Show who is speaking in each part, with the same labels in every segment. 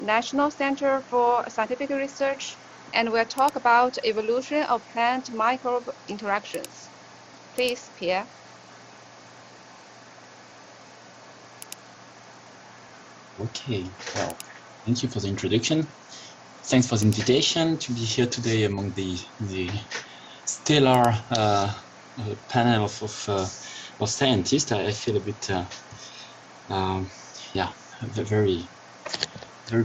Speaker 1: National Center for Scientific Research, and we'll talk about evolution of plant microbe interactions. Please, Pierre.
Speaker 2: Okay, well, thank you for the introduction. Thanks for the invitation to be here today among the stellar panel of scientists. I feel a bit, yeah, very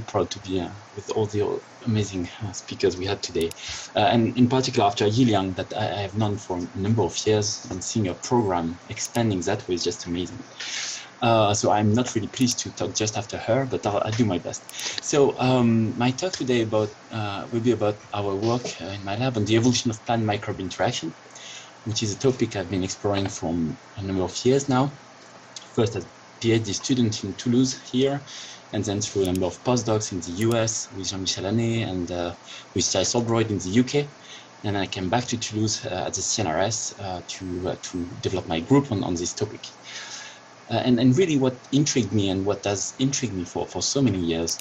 Speaker 2: proud to be with all the amazing speakers we had today. And in particular, after Yi Liang, that I have known for a number of years, and seeing a program expanding that way is just amazing. So I'm not really pleased to talk just after her, but I'll do my best. So my talk today will be about our work in my lab on the evolution of plant-microbe interaction, which is a topic I've been exploring for a number of years now. First as PhD student in Toulouse here, and then through a number of postdocs in the US with Jean-Michel Hannet and with Thijs Solbroyd in the UK. And I came back to Toulouse at the CNRS to develop my group on this topic. And really what intrigued me and what has intrigued me for so many years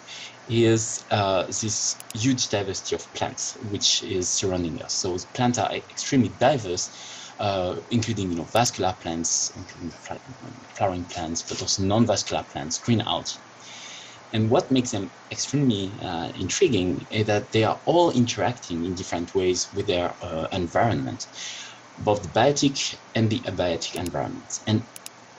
Speaker 2: is this huge diversity of plants which is surrounding us. So plants are extremely diverse, including vascular plants, including flowering plants, but also non-vascular plants, green algae. And what makes them extremely intriguing is that they are all interacting in different ways with their environment, both the biotic and the abiotic environments. And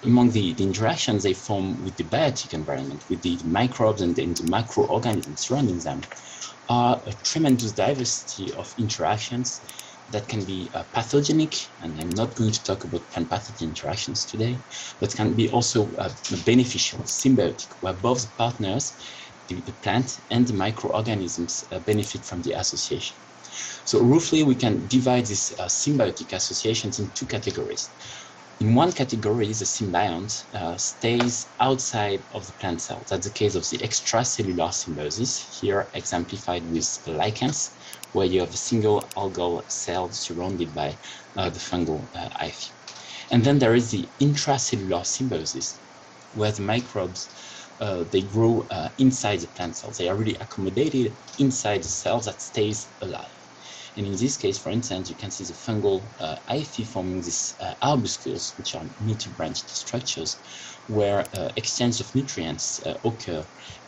Speaker 2: among the interactions they form with the biotic environment, with the microbes and the macroorganisms surrounding them, are a tremendous diversity of interactions that can be pathogenic, and I'm not going to talk about plant pathogen interactions today, but can be also beneficial, symbiotic, where both the partners, the plant and the microorganisms benefit from the association. So roughly we can divide these symbiotic associations in two categories. In one category, the symbiont stays outside of the plant cell. That's the case of the extracellular symbiosis, here exemplified with lichens, where you have a single algal cell surrounded by the fungal hyphae. And then there is the intracellular symbiosis, where the microbes they grow inside the plant cells. They are really accommodated inside the cell that stays alive. And in this case, for instance, you can see the fungal hyphae forming these arbuscules, which are multi-branched structures, where exchange of nutrients occur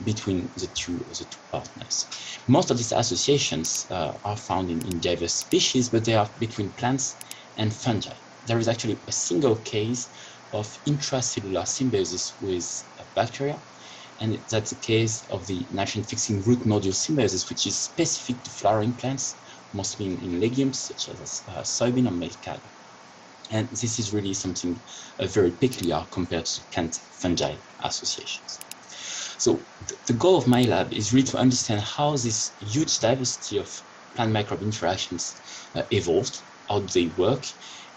Speaker 2: between the two partners. Most of these associations are found in diverse species, but they are between plants and fungi. There is actually a single case of intracellular symbiosis with bacteria, and that's the case of the nitrogen-fixing root nodule symbiosis, which is specific to flowering plants, mostly in legumes such as soybean or melcalia. And this is really something very peculiar compared to plant-fungi associations. So the goal of my lab is really to understand how this huge diversity of plant microbe interactions evolved, how they work,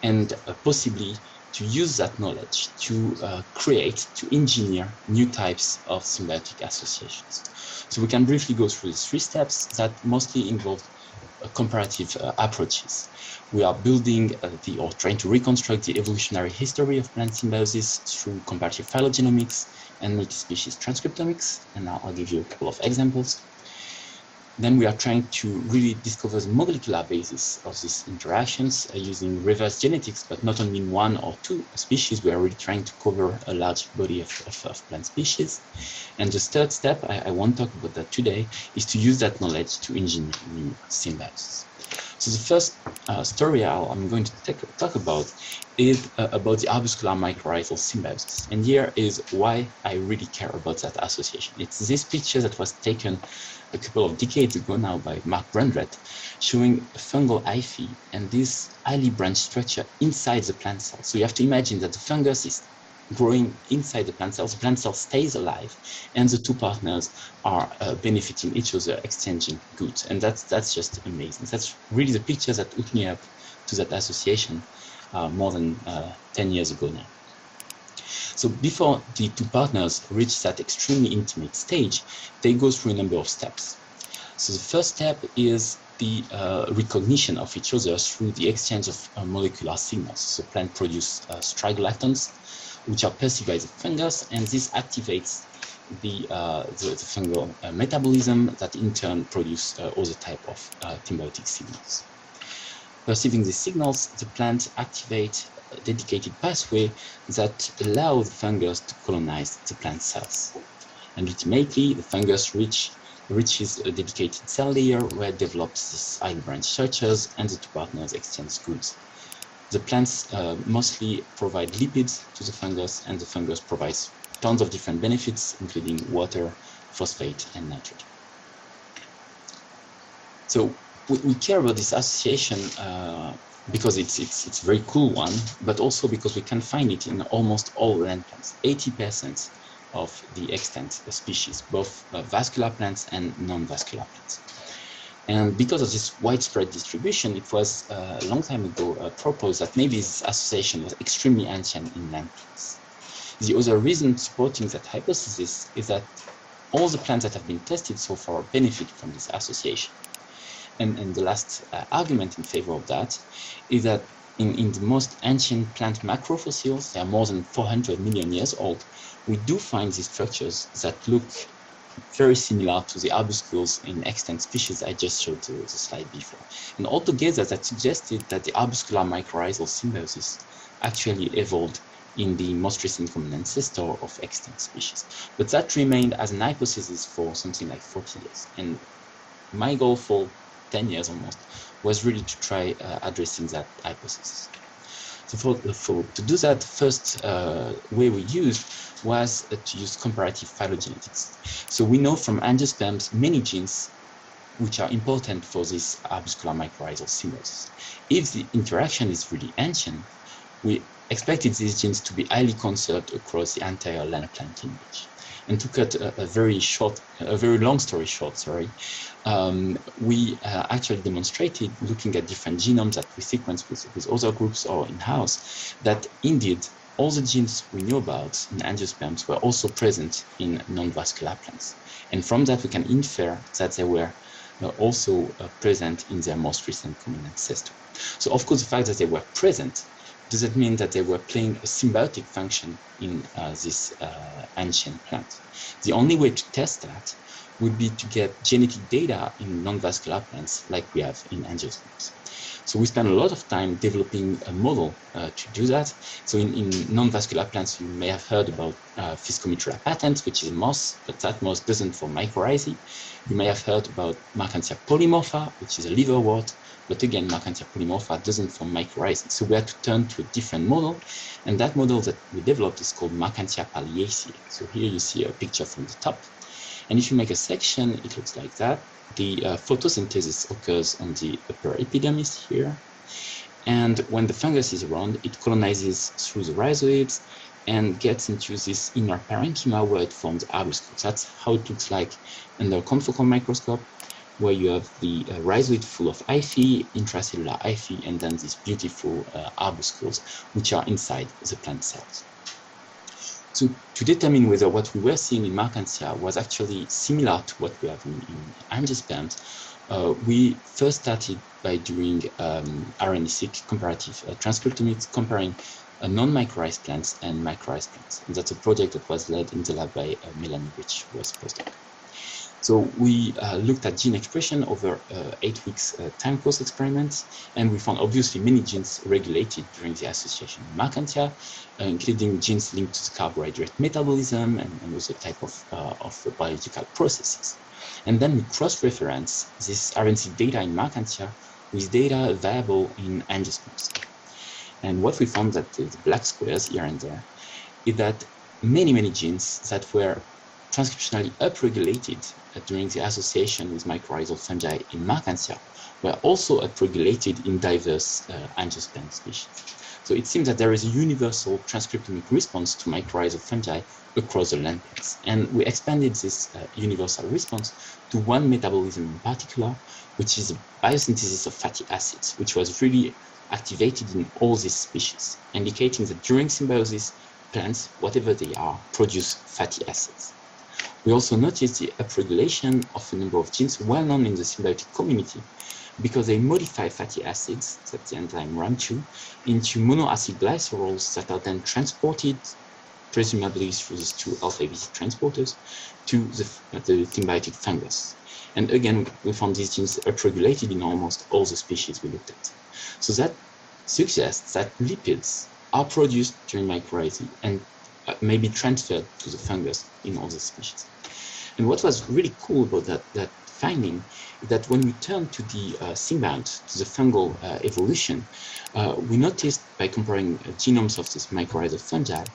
Speaker 2: and possibly to use that knowledge to to engineer new types of symbiotic associations. So we can briefly go through these three steps that mostly involve comparative approaches. We are building or trying to reconstruct the evolutionary history of plant symbiosis through comparative phylogenomics and multi-species transcriptomics, and now I'll give you a couple of examples. Then we are trying to really discover the molecular basis of these interactions using reverse genetics, but not only in one or two species. We are really trying to cover a large body of plant species. And the third step, I won't talk about that today, is to use that knowledge to engineer new symbiosis. So the first story I'm going to talk about is about the arbuscular mycorrhizal symbiosis. And here is why I really care about that association. It's this picture that was taken a couple of decades ago now by Mark Brundrett, showing a fungal hyphae and this highly branched structure inside the plant cell. So you have to imagine that the fungus is growing inside the plant cell stays alive, and the two partners are benefiting each other, exchanging goods. And that's just amazing. That's really the picture that hooked me up to that association more than 10 years ago now. So before the two partners reach that extremely intimate stage, they go through a number of steps. So the first step is the recognition of each other through the exchange of molecular signals. So plants produce strigolactons, which are perceived by the fungus, and this activates the fungal metabolism that in turn produce other type of symbiotic signals. Perceiving these signals, the plant activates a dedicated pathway that allows the fungus to colonize the plant cells. And ultimately, the fungus reaches a dedicated cell layer where it develops these ion branch structures and the two partners exchange goods. The plants mostly provide lipids to the fungus, and the fungus provides tons of different benefits, including water, phosphate, and nitrogen. So we care about this association because it's a very cool one, but also because we can find it in almost all land plants. 80% of the extant species, both vascular plants and non-vascular plants. And because of this widespread distribution, it was a long time ago proposed that maybe this association was extremely ancient in land plants. The other reason supporting that hypothesis is that all the plants that have been tested so far benefit from this association. And the last argument in favor of that is that in the most ancient plant macrofossils, they are more than 400 million years old, we do find these structures that look very similar to the arbuscules in extant species I just showed the slide before. And altogether, that suggested that the arbuscular mycorrhizal symbiosis actually evolved in the most recent common ancestor of extant species. But that remained as an hypothesis for something like 40 years. And my goal for 10 years almost was really to try addressing that hypothesis. So to do that, the first way we used was to use comparative phylogenetics. So we know from angiosperms many genes which are important for this arbuscular mycorrhizal symbiosis. If the interaction is really ancient, we expected these genes to be highly conserved across the entire land plant lineage. And to cut a very long story short, we actually demonstrated, looking at different genomes that we sequenced with other groups or in-house, that indeed all the genes we knew about in angiosperms were also present in non-vascular plants. And from that, we can infer that they were also present in their most recent common ancestor. So of course, the fact that they were present doesn't mean that they were playing a symbiotic function in this ancient plant. The only way to test that would be to get genetic data in non-vascular plants like we have in angiosperms. So we spent a lot of time developing a model to do that. So in non-vascular plants, you may have heard about Fiscomitria patens, which is a moss, but that moss doesn't form mycorrhizae. You may have heard about Mercantia polymorpha, which is a liverwort, but again, Mercantia polymorpha doesn't form mycorrhizae. So we had to turn to a different model, and that model that we developed is called Mercantia palliaceae. So here you see a picture from the top. And if you make a section, it looks like that. The photosynthesis occurs on the upper epidermis here. And when the fungus is around, it colonizes through the rhizoids and gets into this inner parenchyma where it forms arbuscules. That's how it looks like under a confocal microscope, where you have the rhizoid full of hyphae, intracellular hyphae, and then these beautiful arbuscules, which are inside the plant cells. So to determine whether what we were seeing in Mercantia was actually similar to what we have in angiosperms, we first started by doing RNA-seq comparative transcriptomics, comparing non-mycorrhized plants and mycorrhized plants. And that's a project that was led in the lab by Melanie Rich, who was postdoc. So we looked at gene expression over 8 weeks time course experiments, and we found obviously many genes regulated during the association in Mercantia, including genes linked to the carbohydrate metabolism and also type of biological processes. And then we cross-reference this RNA data in Mercantia with data available in angiosperms. And what we found, that the black squares here and there, is that many genes that were transcriptionally upregulated during the association with mycorrhizal fungi in Mercantia were also upregulated in diverse angiosperm species. So it seems that there is a universal transcriptomic response to mycorrhizal fungi across the land plants. And we expanded this universal response to one metabolism in particular, which is biosynthesis of fatty acids, which was really activated in all these species, indicating that during symbiosis, plants, whatever they are, produce fatty acids. We also noticed the upregulation of a number of genes well known in the symbiotic community because they modify fatty acids, that's the enzyme RAM2, into monoacid glycerols that are then transported presumably through these two alpha-ABC transporters, to the symbiotic fungus. And again, we found these genes upregulated in almost all the species we looked at. So that suggests that lipids are produced during mycorrhizae and may be transferred to the fungus in all the species. And what was really cool about that finding is that when we turn to the symbiont, to the fungal evolution, we noticed by comparing genomes of these mycorrhizal fungi,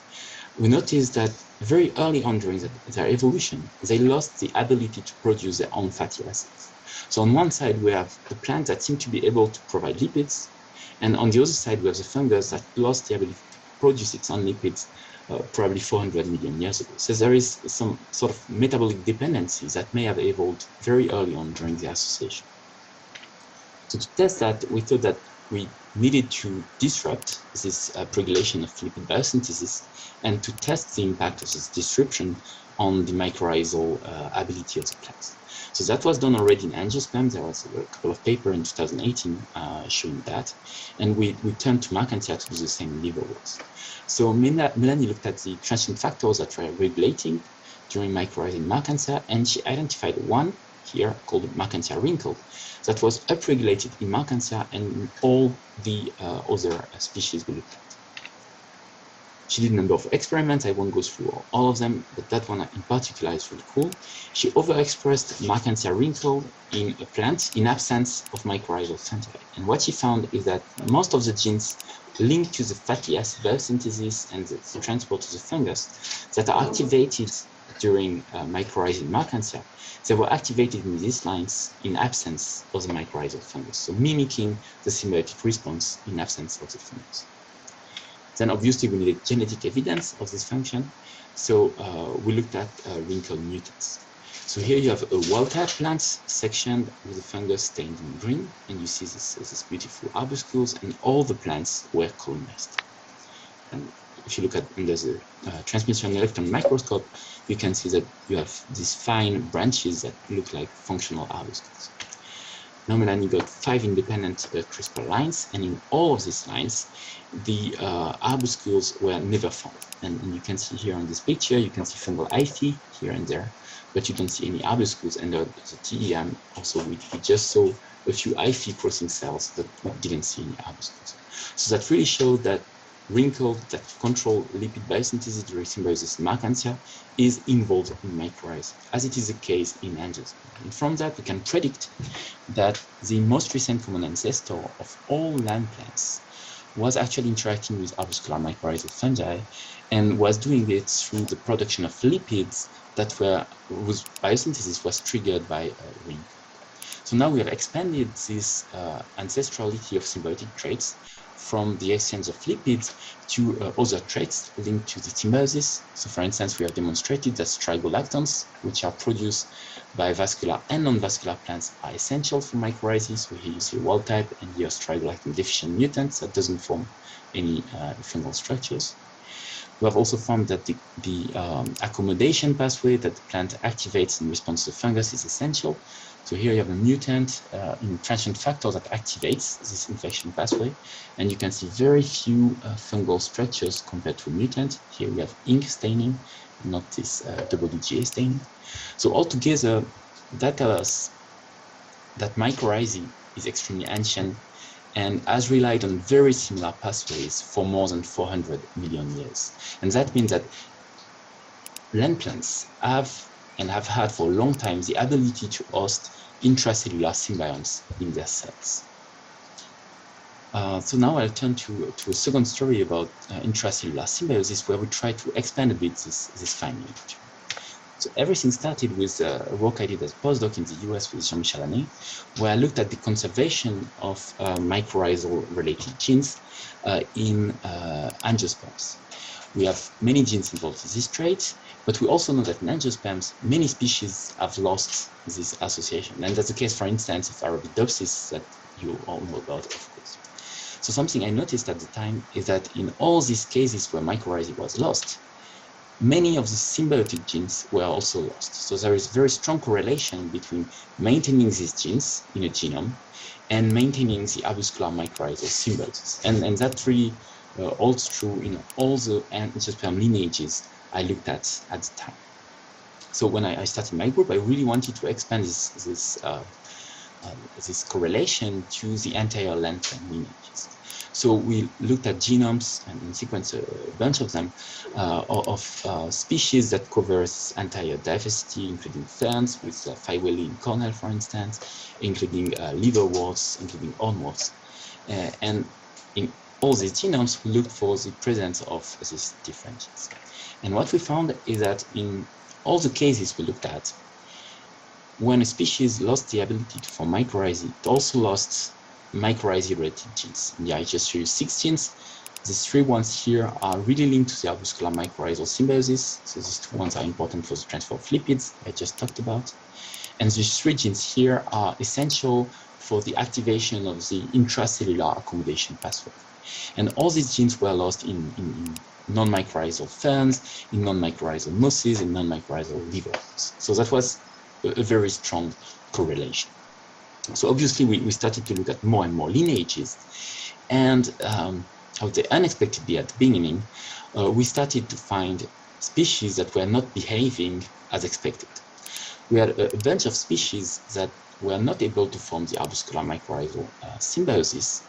Speaker 2: we noticed that very early on during their evolution, they lost the ability to produce their own fatty acids. So on one side, we have the plant that seemed to be able to provide lipids, and on the other side, we have the fungus that lost the ability to produce its own lipids probably 400 million years ago. So there is some sort of metabolic dependency that may have evolved very early on during the association. So to test that, we thought that we needed to disrupt this upregulation of lipid biosynthesis and to test the impact of this disruption on the mycorrhizal ability of the plants. So that was done already in angiosperm. There was a couple of papers in 2018 showing that. And we turned to Markantia to do the same in liver works. So Melanie looked at the transient factors that were regulating during mycorrhizae in Markantia, and she identified one here called Markantia wrinkle that was upregulated in Markantia and in all the other species we looked at. She did a number of experiments. I won't go through all of them, but that one in particular is really cool. She overexpressed Markantia wrinkle in a plant in absence of mycorrhizal fungi. And what she found is that most of the genes linked to the fatty acid biosynthesis and the transport to the fungus that are activated during mycorrhizae in Markantia, they were activated in these lines in absence of the mycorrhizal fungus, so mimicking the symbiotic response in absence of the fungus. Then obviously we needed genetic evidence of this function, so we looked at wrinkle mutants. So here you have a wild-type plants sectioned with the fungus stained in green, and you see this beautiful arbuscules, and all the plants were colonized. And if you look at under the transmission electron microscope, you can see that you have these fine branches that look like functional arbuscules. Now Melanie got 5 independent CRISPR lines, and in all of these lines, the arbuscules were never found. And you can see here on this picture, you can see fungal hyphae here and there, but you don't see any arbuscules under the TEM. Also, we just saw a few hyphae crossing cells, but we didn't see any arbuscules. So that really showed that wrinkle that control lipid biosynthesis during symbiosis in Markantia is involved in mycorrhizae, as it is the case in angiosperm. And from that, we can predict that the most recent common ancestor of all land plants was actually interacting with arbuscular mycorrhizal fungi and was doing it through the production of lipids that were, whose biosynthesis was triggered by a wrinkle. So now we have expanded this ancestrality of symbiotic traits from the exchange of lipids to other traits linked to the symbiosis. So for instance, we have demonstrated that strigolactons, which are produced by vascular and non-vascular plants, are essential for mycorrhizae. So here you see wild type and here strigolacton deficient mutants that doesn't form any fungal structures. We have also found that the accommodation pathway that the plant activates in response to fungus is essential. So here you have a mutant in transient factor that activates this infection pathway, and you can see very few fungal structures compared to a mutant. Here we have ink staining, not this double DGA staining. So altogether, that tells us that mycorrhizae is extremely ancient and has relied on very similar pathways for more than 400 million years. And that means that land plants have and have had for a long time the ability to host intracellular symbionts in their cells. So now I'll turn to a second story about intracellular symbiosis, where we try to expand a bit this finding. So everything started with work I did as a postdoc in the US with Jean-Michel Hannay, where I looked at the conservation of mycorrhizal-related genes in angiosperms. We have many genes involved in this trait, but we also know that in angiosperms, many species have lost this association. And that's the case, for instance, of Arabidopsis that you all know about, of course. So something I noticed at the time is that in all these cases where mycorrhizae was lost, many of the symbiotic genes were also lost. So there is a very strong correlation between maintaining these genes in a genome and maintaining the arbuscular mycorrhizal symbiosis. And that really holds true in all the angiosperm lineages I looked at the time. So when I started my group, I really wanted to expand this correlation to the entire length and lineages. So we looked at genomes and sequenced a bunch of them of species that covers entire diversity, including ferns with Feiweli in Cornell, for instance, including liverworts, including hornworts. And in all these genomes, we looked for the presence of these different genes. And what we found is that in all the cases we looked at, when a species lost the ability to form mycorrhizae, it also lost mycorrhizae-related genes. And I just show you 6 genes. These 3 ones here are really linked to the arbuscular mycorrhizal symbiosis. So these 2 ones are important for the transfer of lipids I just talked about. And these 3 genes here are essential for the activation of the intracellular accommodation pathway. And all these genes were lost in non-mycorrhizal ferns, in non-mycorrhizal mosses, in non-mycorrhizal liverworts. So that was a very strong correlation. So obviously we started to look at more and more lineages, and I would say unexpectedly at the beginning, we started to find species that were not behaving as expected. We had a bunch of species that were not able to form the arbuscular mycorrhizal symbiosis,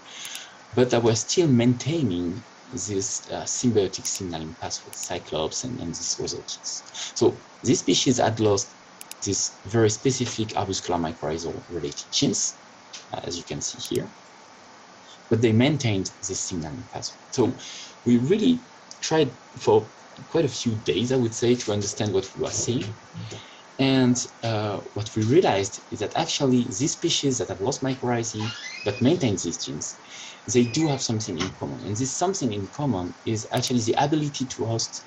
Speaker 2: but that were still maintaining this symbiotic signaling pathway, cyclops and these other genes. So these species had lost these very specific arbuscular mycorrhizal related genes, as you can see here, but they maintained this signaling pathway. So we really tried for quite a few days, I would say, to understand what we were seeing. And what we realized is that actually these species that have lost mycorrhizae but maintain these genes, they do have something in common. And this something in common is actually the ability to host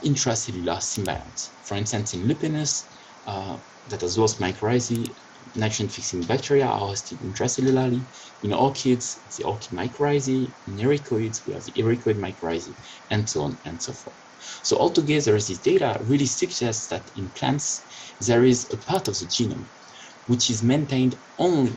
Speaker 2: intracellular symbiont. For instance, in lupinus, that has lost mycorrhizae, nitrogen-fixing bacteria are hosted intracellularly. In orchids, it's the orchid mycorrhizae. In ericoids, we have the ericoid mycorrhizae, and so on and so forth. So altogether, this data really suggests that in plants, there is a part of the genome which is maintained only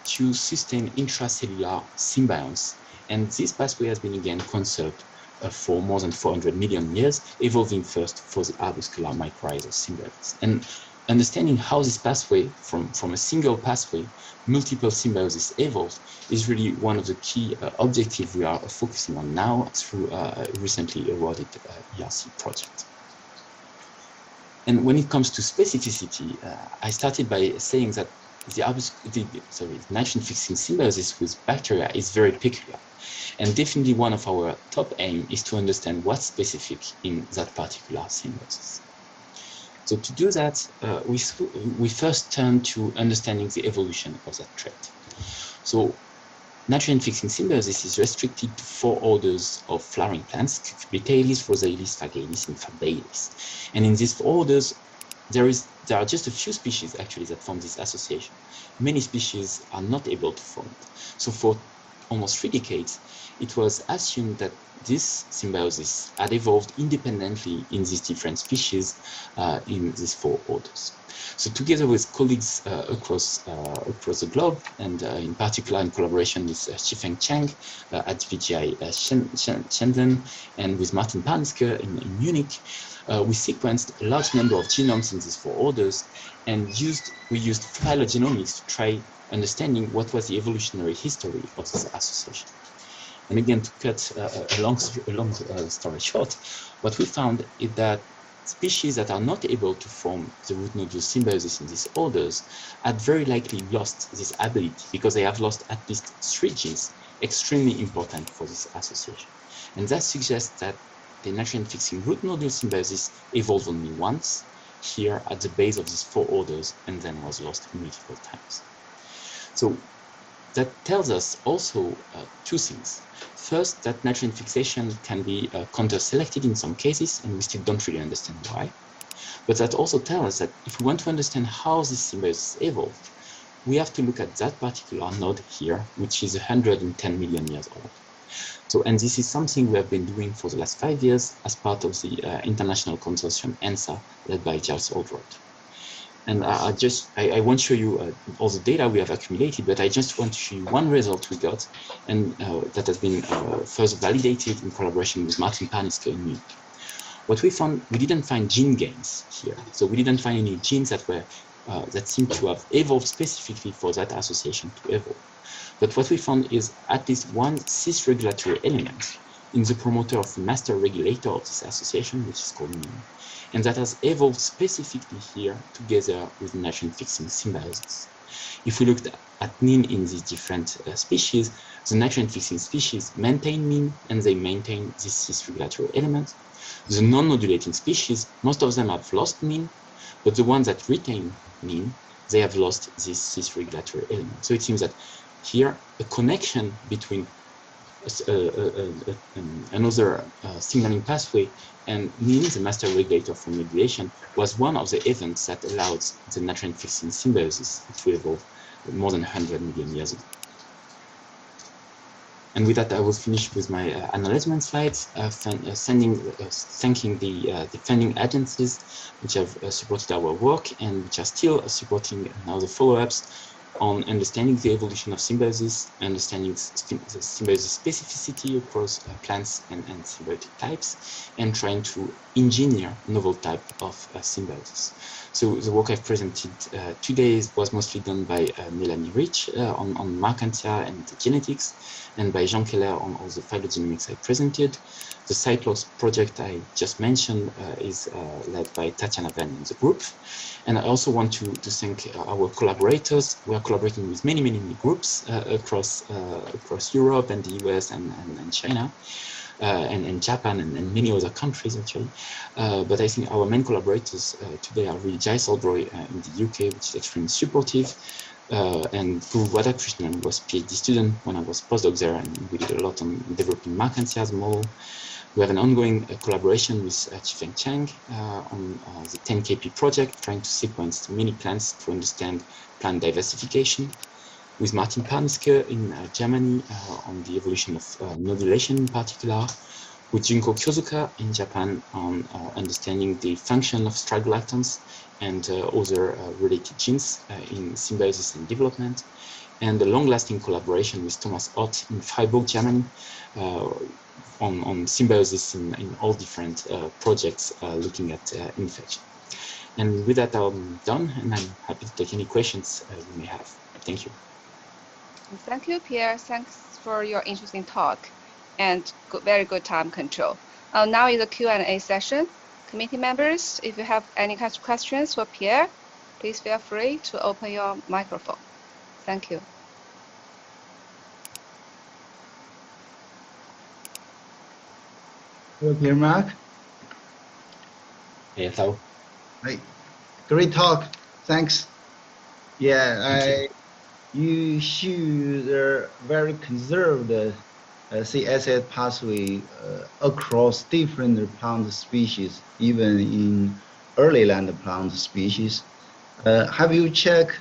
Speaker 2: to sustain intracellular symbionts. And this pathway has been again conserved for more than 400 million years, evolving first for the arbuscular mycorrhizal symbiosis. And understanding how this pathway, from a single pathway, multiple symbiosis evolves, is really one of the key objectives we are focusing on now through a recently awarded ERC project. And when it comes to specificity, I started by saying that the nitrogen-fixing symbiosis with bacteria is very peculiar. And definitely one of our top aim is to understand what's specific in that particular symbiosis. So to do that, we first turn to understanding the evolution of that trait. So nitrogen-fixing symbiosis is restricted to 4 orders of flowering plants: Cucurbitalis, Phosalis, Phagelis, and Fabalis. And in these 4 orders, there are just a few species actually that form this association. Many species are not able to form it. So for almost 3 decades, it was assumed that this symbiosis had evolved independently in these different species in these 4 orders. So together with colleagues across the globe, and in particular in collaboration with Shifeng Chang at VGI Shenzhen, and with Martin Parniske in Munich, we sequenced a large number of genomes in these 4 orders, and we used phylogenomics to try understanding what was the evolutionary history of this association. And again, to cut a long story short, what we found is that species that are not able to form the root nodule symbiosis in these orders had very likely lost this ability, because they have lost at least 3 genes extremely important for this association. And that suggests that the nitrogen-fixing root nodule symbiosis evolved only once, here at the base of these 4 orders, and then was lost multiple times. So that tells us also 2 things. First, that nitrogen fixation can be counter-selected in some cases, and we still don't really understand why. But that also tells us that if we want to understand how this symbiosis evolved, we have to look at that particular node here, which is 110 million years old. So, and this is something we have been doing for the last 5 years as part of the international consortium ENSA, led by Charles Oldroyd. And I won't show you all the data we have accumulated, but I just want to show you one result we got, and that has been further validated in collaboration with Martin Paniske in Munich. What we found, we didn't find gene gains here. So we didn't find any genes that were that seem to have evolved specifically for that association to evolve. But what we found is at least one cis-regulatory element in the promoter of the master regulator of this association, which is called mean, and that has evolved specifically here together with nitrogen-fixing symbiosis. If we looked at mean in these different species, the nitrogen-fixing species maintain mean and they maintain this cis-regulatory element. The non-modulating species, most of them have lost mean, but the ones that retain mean, they have lost this cis-regulatory element. So it seems that here a connection between another signaling pathway and mean, the master regulator for modulation, was one of the events that allowed the nitrogen-fixing symbiosis to evolve more than 100 million years ago. And with that, I will finish with my acknowledgement slides, thanking the funding agencies which have supported our work and which are still supporting now the follow-ups on understanding the evolution of symbiosis, understanding the symbiosis specificity across plants and symbiotic types, and trying to engineer novel type of symbiosis. So the work I've presented today was mostly done by Melanie Rich on Markantia and genetics, and by Jean Keller on all the phylogenomics I presented. The Cyclops project I just mentioned is led by Tatiana Van in the group. And I also want to thank our collaborators. We are collaborating with many groups across Europe and the US and China. And Japan and many other countries actually, but I think our main collaborators today are really Jai Solbroy in the UK, which is extremely supportive, and Guru Radhakrishnan was PhD student when I was postdoc there, and we did a lot on developing Markantia as a model. We have an ongoing collaboration with Chifeng Chang on the 10kp project, trying to sequence many plants to understand plant diversification. With Martin Paniske in Germany on the evolution of nodulation in particular, with Junko Kyozuka in Japan on understanding the function of stragolactans and other related genes in symbiosis and development, and a long-lasting collaboration with Thomas Ott in Freiburg, Germany, on symbiosis in all different projects looking at infection. And with that, I'm done, and I'm happy to take any questions you may have. Thank you.
Speaker 1: Thank you, Pierre. Thanks for your interesting talk and very good time control. Now is a Q&A session. Committee members, if you have any kind of questions for Pierre, please feel free to open your microphone. Thank you.
Speaker 3: Hello, Pierre Mark.
Speaker 2: Hello.
Speaker 3: Hi. Great talk. Thanks. Yeah, you show the very conserved C-acid pathway across different plant species, even in early land plant species. Have you checked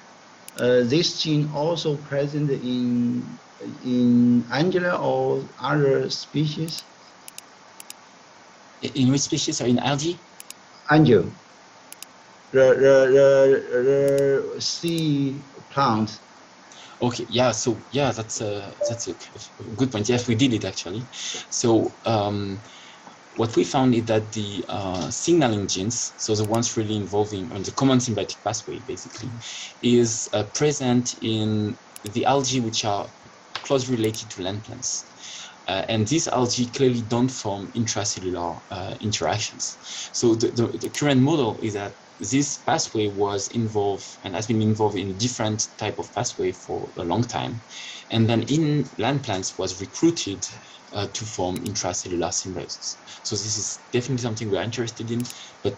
Speaker 3: this gene also present in Angela or other species?
Speaker 2: In which species? Or in algae?
Speaker 3: Angel. The sea plant.
Speaker 2: Okay, yeah. So yeah, that's a good point. Yes, we did it actually. So what we found is that the signaling genes, so the ones really involving on the common symbiotic pathway, basically, is present in the algae which are closely related to land plants. And these algae clearly don't form intracellular interactions. So the current model is that this pathway was involved and has been involved in different type of pathway for a long time. And then in land plants was recruited to form intracellular symbiosis. So this is definitely something we're interested in, but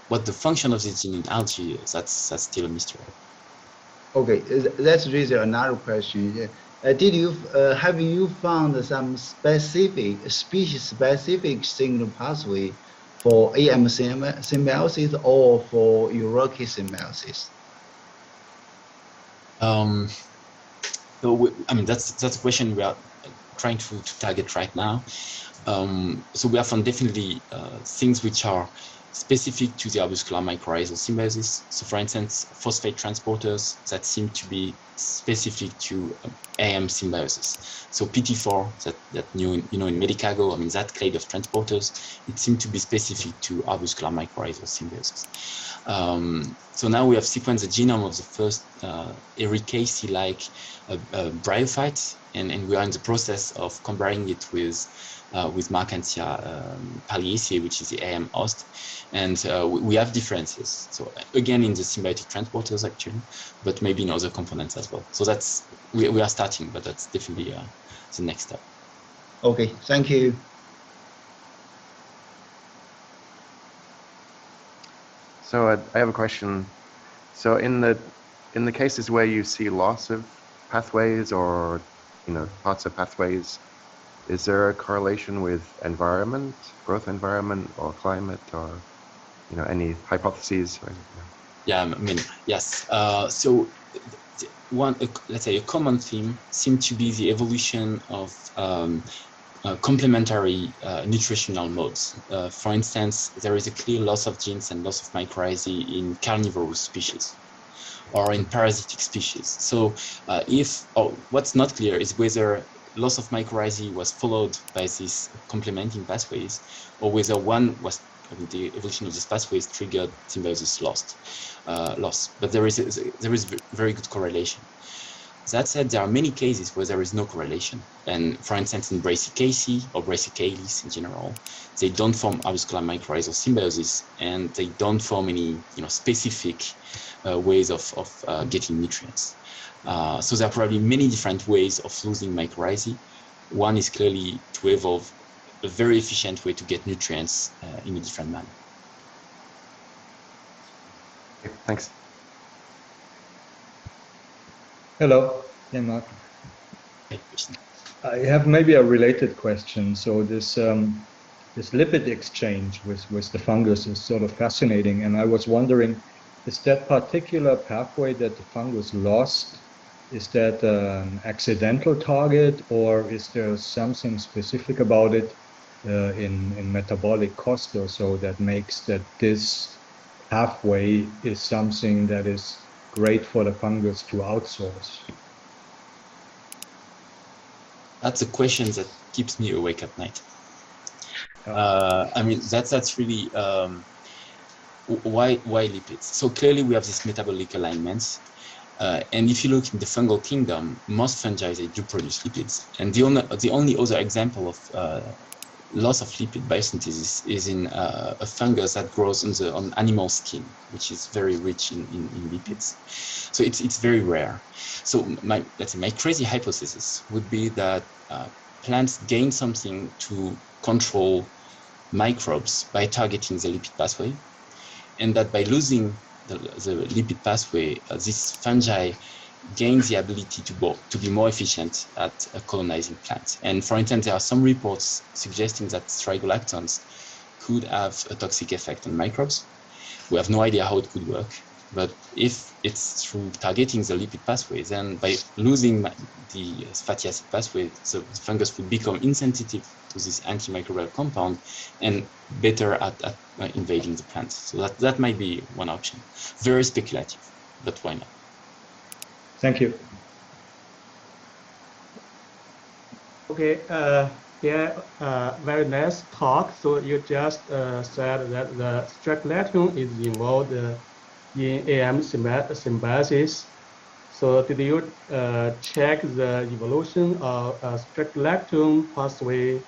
Speaker 2: what the function of this gene in algae is, that's still a mystery.
Speaker 3: Okay, let's raise another question. Did you have you found some specific species-specific signal pathway for AM symbiosis or for Uroki symbiosis?
Speaker 2: So I mean that's a question we are trying to target right now. So we have found definitely things which are specific to the arbuscular mycorrhizal symbiosis. So for instance, phosphate transporters that seem to be specific to AM symbiosis. So PT4 that you know in Medicago, I mean that clade of transporters, it seemed to be specific to arbuscular mycorrhizal symbiosis. So now we have sequenced the genome of the first Ericacea-like bryophyte, and we are in the process of comparing it with Markantia palliaceae, which is the AM host, and we have differences. So again, in the symbiotic transporters actually, but maybe in other components as well. So that's we are starting, but that's definitely the next step.
Speaker 3: Okay, thank you.
Speaker 4: So I have a question. So in the cases where you see loss of pathways or parts of pathways, is there a correlation with environment, growth environment, or climate, or any hypotheses?
Speaker 2: Yeah, I mean, yes. So let's say a common theme seems to be the evolution of complementary nutritional modes. For instance, there is a clear loss of genes and loss of mycorrhizae in carnivorous species or in parasitic species. So what's not clear is whether loss of mycorrhizae was followed by these complementing pathways, or whether the evolution of these pathways triggered symbiosis loss. But there is very good correlation. That said, there are many cases where there is no correlation. And for instance, in Brassicaceae or Brassicalis in general, they don't form arbuscular mycorrhizal symbiosis, and they don't form any specific ways of getting nutrients. So there are probably many different ways of losing mycorrhizae. One is clearly to evolve a very efficient way to get nutrients in a different manner.
Speaker 4: Okay, thanks.
Speaker 5: Hello, Mark. I have maybe a related question. So this lipid exchange with the fungus is sort of fascinating, and I was wondering, is that particular pathway that the fungus lost, is that an accidental target, or is there something specific about it in metabolic cost or so that makes that this pathway is something that is great for the fungus to outsource?
Speaker 2: That's a question that keeps me awake at night. I mean, that's really why lipids. So clearly we have these metabolic alignments, and if you look in the fungal kingdom, most fungi they do produce lipids, and the only other example of loss of lipid biosynthesis is in a fungus that grows on animal skin, which is very rich in lipids. So it's very rare. So let's say my crazy hypothesis would be that plants gain something to control microbes by targeting the lipid pathway, and that by losing the lipid pathway, this fungi gains the ability to be more efficient at colonizing plants. And for instance, there are some reports suggesting that strigolactons could have a toxic effect on microbes. We have no idea how it could work, but if it's through targeting the lipid pathway, then by losing the fatty acid pathway, the fungus would become insensitive to this antimicrobial compound and better at invading the plants. So that might be one option. Very speculative, but why not?
Speaker 5: Thank you.
Speaker 6: Okay, very nice talk. So you just said that the strigolactone is involved in AM symbiosis. So did you check the evolution of strigolactone pathway?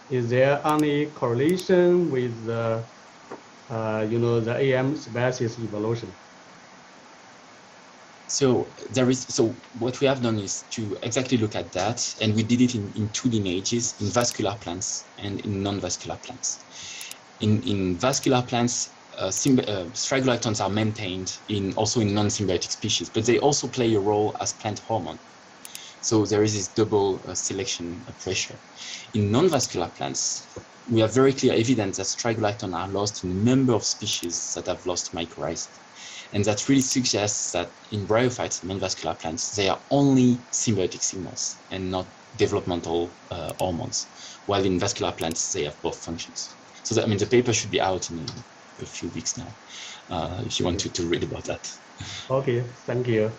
Speaker 6: Is there any correlation with the the AM symbiosis evolution?
Speaker 2: So what we have done is to exactly look at that, and we did it in two lineages, in vascular plants and in non-vascular plants. In vascular plants, strigolactones are maintained also in non-symbiotic species, but they also play a role as plant hormone. So there is this double selection pressure. In non-vascular plants, we have very clear evidence that strigolactones are lost in a number of species that have lost mycorrhizae. And that really suggests that in bryophytes, non-vascular plants, they are only symbiotic signals and not developmental hormones, while in vascular plants, they have both functions. So that, I mean, the paper should be out in a few weeks now. If you want to read about that.
Speaker 6: Okay, thank you.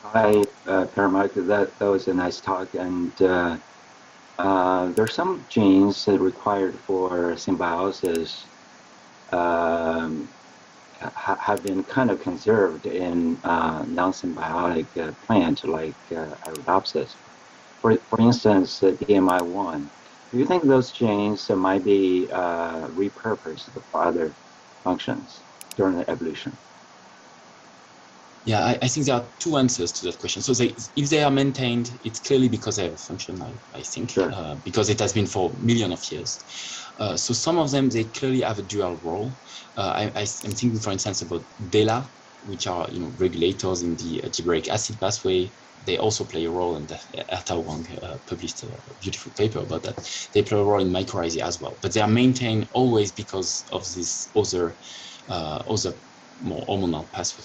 Speaker 7: Hi, Paramark. That was a nice talk, and there's some genes that required for symbiosis have been kind of conserved in non-symbiotic plants like Arabidopsis. For instance, DMI1. Do you think those genes might be repurposed for other functions during the evolution?
Speaker 2: Yeah, I think there are two answers to that question. So if they are maintained, it's clearly because they have a function, I think,
Speaker 7: Sure.
Speaker 2: because it has been for millions of years. So some of them, they clearly have a dual role. I'm thinking, for instance, about DELA, which are regulators in the gibberellic acid pathway. They also play a role, and Erta Wang published a beautiful paper about that. They play a role in mycorrhizae as well, but they are maintained always because of this other more hormonal pathway.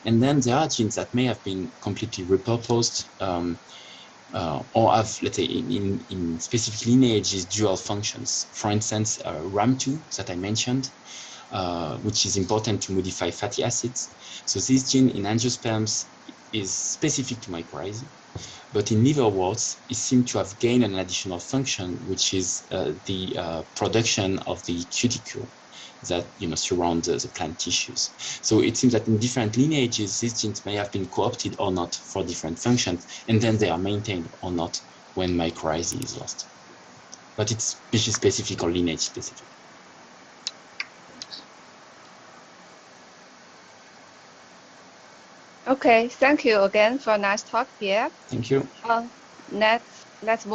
Speaker 2: And then there are genes that may have been completely repurposed or have, let's say, in specific lineages, dual functions. For instance, RAM2 that I mentioned, which is important to modify fatty acids. So this gene in angiosperms is specific to mycorrhizae, but in liverworts, it seems to have gained an additional function, which is the production of the cuticle that surround the plant tissues. So it seems that in different lineages, these genes may have been co-opted or not for different functions, and then they are maintained or not when mycorrhizae is lost. But it's species specific or lineage specific.
Speaker 1: Okay, thank you again for a nice talk, Pierre.
Speaker 2: Thank you.
Speaker 1: Let's move